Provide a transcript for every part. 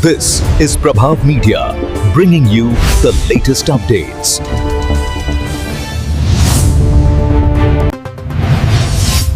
This is Prabhav Media, bringing you the latest updates.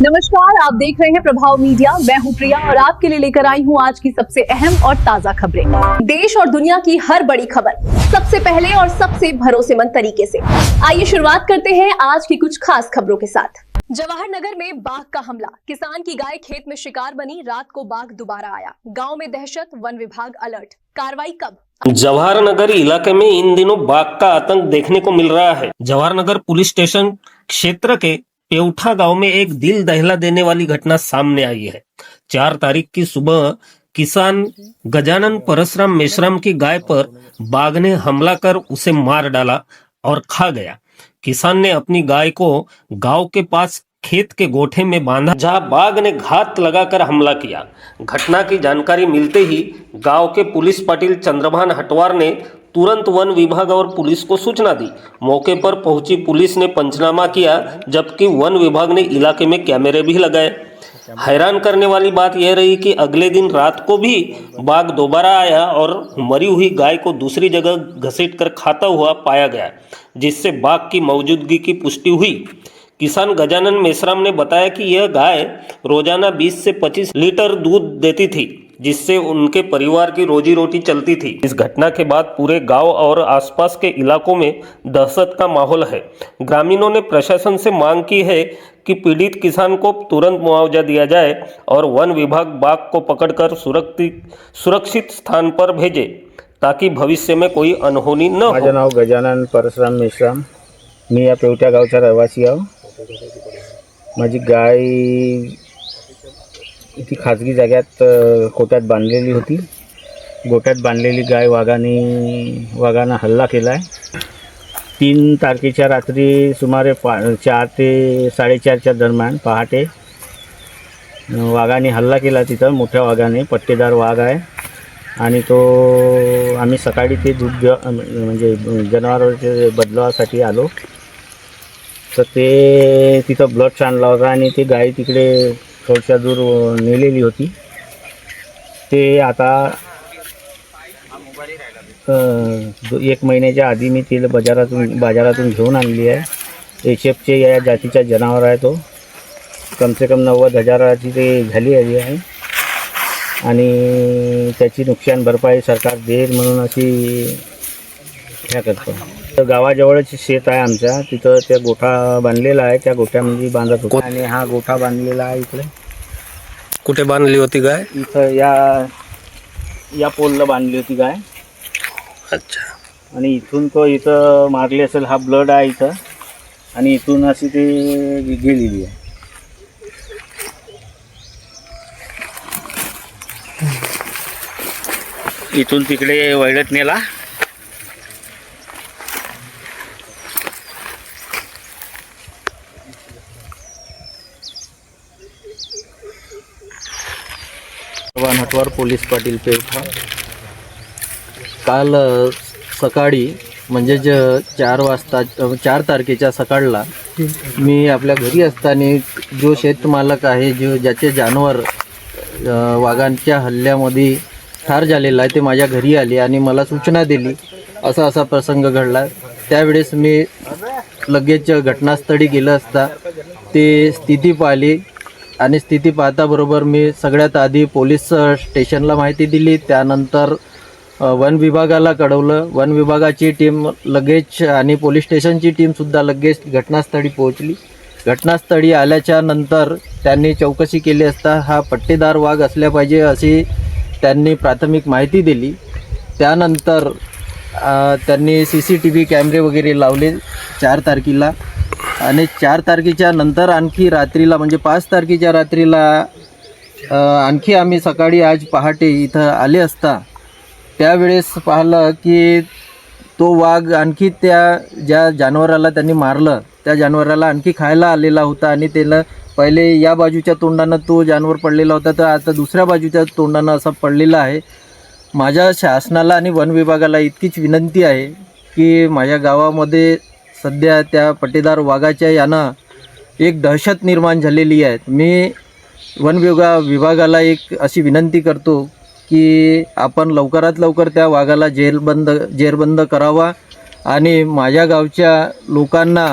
नमस्कार, आप देख रहे हैं प्रभाव मीडिया। मैं हूं प्रिया और आपके लिए लेकर आई हूं आज की सबसे अहम और ताजा खबरें। देश और दुनिया की हर बड़ी खबर सबसे पहले और सबसे भरोसेमंद तरीके से। आइए शुरुआत करते हैं आज की कुछ खास खबरों के साथ। जवाहर नगर में बाघ का हमला, किसान की गाय खेत में शिकार बनी, रात को बाघ दोबारा आया, गांव में दहशत, वन विभाग अलर्ट, कार्रवाई कब? जवाहर नगर इलाके में इन दिनों बाघ का आतंक देखने को मिल रहा है। जवाहर नगर पुलिस स्टेशन क्षेत्र के पेउठा गांव में एक दिल दहला देने वाली घटना सामने आई है। 4 तारीख की सुबह किसान गजानन परसराम मेश्राम की गाय पर बाघ ने हमला कर उसे मार डाला और खा गया। किसान ने अपनी गाय को गांव के पास खेत के गोठे में बांधा, जहां बाघ ने घात लगाकर हमला किया। घटना की जानकारी मिलते ही गांव के पुलिस पाटिल चंद्रभान हटवार ने तुरंत वन विभाग और पुलिस को सूचना दी। मौके पर पहुंची पुलिस ने पंचनामा किया, जबकि वन विभाग ने इलाके में कैमरे भी लगाए। हैरान करने वाली बात यह रही कि अगले दिन रात को भी बाघ दोबारा आया और मरी हुई गाय को दूसरी जगह घसीटकर खाता हुआ पाया गया, जिससे बाघ की मौजूदगी की पुष्टि हुई। किसान गजानन मेश्राम ने बताया कि यह गाय रोजाना 20 से 25 लीटर दूध देती थी, जिससे उनके परिवार की रोजी रोटी चलती थी। इस घटना के बाद पूरे गांव और आसपास के इलाकों में दहशत का माहौल है। ग्रामीणों ने प्रशासन से मांग की है कि पीड़ित किसान को तुरंत मुआवजा दिया जाए और वन विभाग बाघ को पकड़कर सुरक्षित स्थान पर भेजे, ताकि भविष्य में कोई अनहोनी न हो। माझं नाव गजानन परसराम मेश्राम, मी या पेवट्या गावचा रहिवासी आहो। माझी गाय ती खाजगी जाग्यात गोठ्यात बांधलेली होती। गोठ्यात बांधलेली गाय वाघानं हल्ला केला आहे। 3 तारखेच्या रात्री सुमारे 4 ते 4:30च्या दरम्यान पहाटे वाघाने हल्ला केला। तिथं मोठ्या वाघाने, पट्टेदार वाघ आहे आणि तो आम्ही सकाळी ते दूध म्हणजे जनावरांचे बदलावासाठी आलो, तर ते तिथं ब्लड आणला होता आणि ती गाय तिकडे थोड्याशा दूर नेलेली होती। ते आता 1 महिन्याच्या आधी मी तिला बाजारातून घेऊन आणली आहे। HFचे या जातीचा जनावर आहे तो। कमसे कम 90,000ची ते झाली आहे आणि त्याची नुकसान भरपाई सरकार देईल म्हणून अशी ह्या करतो। तर गावाजवळच शेत आहे आमच्या, तिथं त्या गोठा बांधलेला आहे, त्या गोठ्यामध्ये बांधत होतो आणि हा गोठा बांधलेला आहे इकडे। कुठे बांधली होती गाय? इथं या पोलला बांधली होती गाय। अच्छा. आणि इथून तो इथं मारली असेल, हा ब्लड आहे इथं, आणि इथून अशी ती गेलेली आहे। इथून तिकडे वळत नेला। हटवार पोलीस पाटील पेवठा। काल सकाळी म्हणजे 4 तारखेच्या सकाळला मी आपल्या घरी असताना जो शेतमालक आहे, ज्याचे जानवर वाघांच्या हल्ल्यामध्ये ठार झालेला आहे, ते माझ्या घरी आले आणि मला सूचना दिली असा प्रसंग घडला। त्यावेळेस मी लगेच घटनास्थळी गेलं असता ते स्थिती पाहिली आणि स्थिती पाहताबरोबर मी सगळ्यात आधी पोलीस स्टेशनला माहिती दिली। त्यानंतर वन विभागाला कळवलं। वन विभागाची टीम लगेच आणि पोलीस स्टेशनची टीमसुद्धा लगेच घटनास्थळी पोहोचली। घटनास्थळी आल्याच्या नंतर त्यांनी चौकशी केली असता हा पट्टेदार वाघ असल्या पाहिजे अशी त्यांनी प्राथमिक माहिती दिली। त्यानंतर त्यांनी CCTV कॅमेरे वगैरे लावले 4 तारखेला आणि 4 तारखेच्या नंतर आणखी रात्रीला म्हणजे 5 तारखेच्या रात्रीला आणखी आम्ही सकाळी आज पहाटे इथं आले असता त्यावेळेस पाहिलं की तो वाघ आणखी ज्या जनावराला त्यांनी मारलं त्या जनावराला आणखी खायला आलेला होता आणि त्याला पहिले या बाजूच्या तोंडानं तो जानवर पडलेला होता, तर आता दुसऱ्या बाजूच्या तोंडानं असा पडलेला आहे। माझ्या शासनाला आणि वन विभागाला इतकीच विनंती आहे की माझ्या गावामध्ये सध्या त्या पट्टेदार वाघाच्या यानं एक दहशत निर्माण झालेली आहे। मी वन विभागाला एक अशी विनंती करतो की आपण लवकरात लवकर त्या वाघाला जेरबंद करावा आणि माझ्या गावच्या लोकांना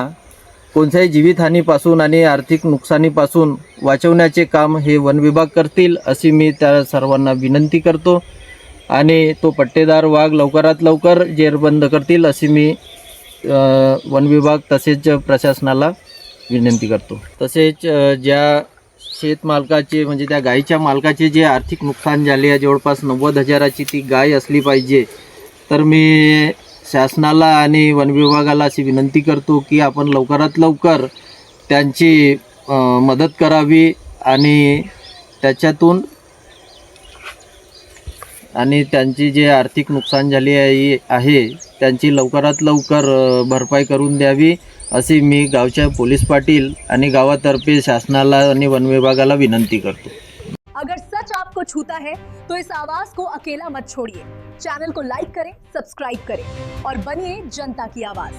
कोणत्याही जीवितहानीपासून आणि आर्थिक नुकसानीपासून वाचवण्याचे काम हे वन विभाग करतील अशी मी त्या सर्वांना विनंती करतो आणि तो पट्टेदार वाघ लवकरात लवकर जेरबंद करतील अशी मी वन विभाग तसेच प्रशासनाला विनंती करतो. तसेच ज्या शेतमालकाचे म्हणजे त्या गायीच्या मालकाचे जे आर्थिक नुकसान झाले आहे, जवळपास 90,000ची ती गाय असली पाहिजे, तर मी शासनाला आणि वन विभागाला अशी विनंती करतो की आपण लवकरात लवकर त्यांची मदत करावी आणि त्याच्यातून आणि त्यांची जे आर्थिक नुकसान झाले आहे त्यांची लवकरात लवकर भरपाई करून द्यावी अशी मी गावच्या पोलीस पाटील आणि गावातर्फे शासनाला आणि वन विभागाला विनंती करतो. अगर सच आपको छूता है तो इस आवाज को अकेला मत छोड़िए. चैनल को लाइक करें, सब्सक्राइब करें और बनिए जनता की आवाज.